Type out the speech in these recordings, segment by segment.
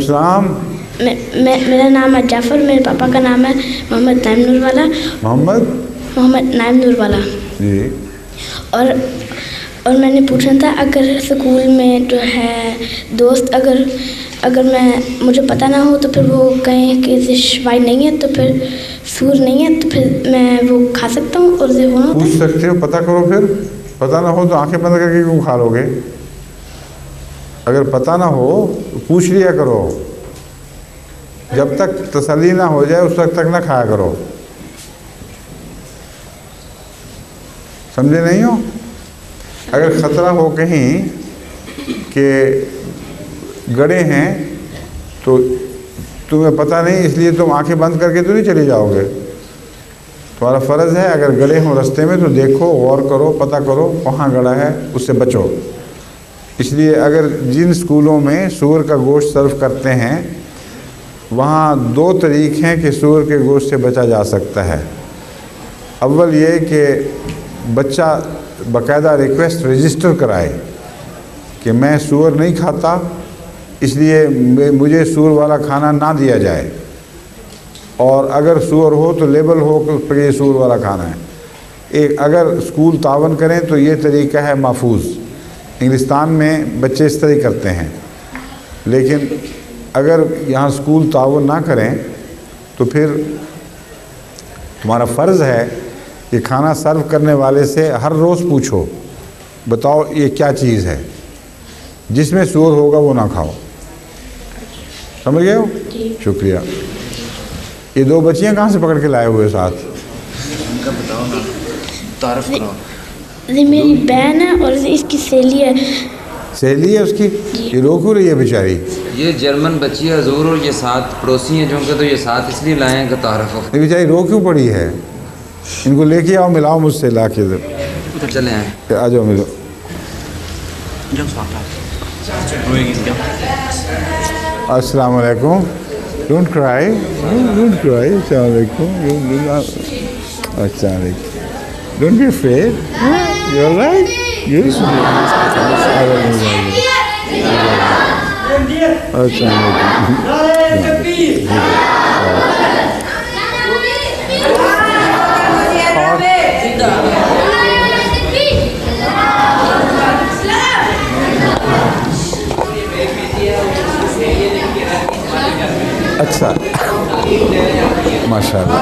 इस्लाम। मेरा नाम है जाफ़र, मेरे पापा का नाम है मोहम्मद नाइम नूरवाला। मोहम्मद नाइम नूरवाला जी। और मैंने पूछा था, अगर स्कूल में जो है दोस्त अगर मुझे पता ना हो तो फिर वो कहें कि शिवाई नहीं है, तो फिर सूर नहीं है, तो फिर मैं वो खा सकता हूँ? और पूछ सकते हो, पता करो। फिर पता ना हो तो आंखें बंद करके क्यों खा लोगे? अगर पता ना हो तो पूछ लिया करो। जब तक तसल्ली ना हो जाए उस वक्त तक ना खाया करो। समझे नहीं हो? अगर ख़तरा हो कहीं कि गड़े हैं तो तुम्हें पता नहीं, इसलिए तुम आंखें बंद करके तो नहीं चले जाओगे। तुम्हारा फ़र्ज़ है, अगर गड़े हों रास्ते में तो देखो, गौर करो, पता करो कहाँ गड़ा है, उससे बचो। इसलिए अगर जिन स्कूलों में सूअर का गोश्त सर्व करते हैं वहाँ दो तरीक़े हैं कि सूअर के गोश्त से बचा जा सकता है। अव्वल ये कि बच्चा बाकायदा रिक्वेस्ट रजिस्टर कराए कि मैं सूअर नहीं खाता, इसलिए मुझे सूअर वाला खाना ना दिया जाए, और अगर सूअर हो तो लेबल हो कि ये सूअर वाला खाना है। एक अगर स्कूल तावन करें तो ये तरीका है महफूज। इंग्लिस्तान में बच्चे इस तरह करते हैं, लेकिन अगर यहाँ स्कूल तावन ना करें तो फिर तुम्हारा फ़र्ज़ है कि खाना सर्व करने वाले से हर रोज़ पूछो, बताओ ये क्या चीज़ है, जिसमें सूअर होगा वो ना खाओ। समझ गए हो? शुक्रिया। ये दो बच्चियाँ कहाँ से पकड़ के लाए हुए साथ? उनका बताओ ना, तारीफ करो। ये मेरी बहन है और इसकी सहेली है। सहेली है उसकी? ये रो क्यों रही है बेचारी? ये जर्मन बच्ची है हजूर, और ये साथ पड़ोसी हैं जो उनके, तो ये साथ इसलिए लाए हैं कि तारीफ। ये बेचारी रो क्यों पड़ी है? इनको लेके आओ, मिलाओ मुझसे ला के। तो चले आए, आ जाओ, मिलो। अस्सलाम वालेकुम। Don't cry, don't cry. अस्सलाम वालेकुम। अस्सलाम वालेकुम। Don't be afraid. You are right. Yes. अस्सलाम वालेकुम। अच्छा, माशाल्लाह।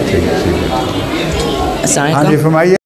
ठीक है। हाँ जी, फरमाइए।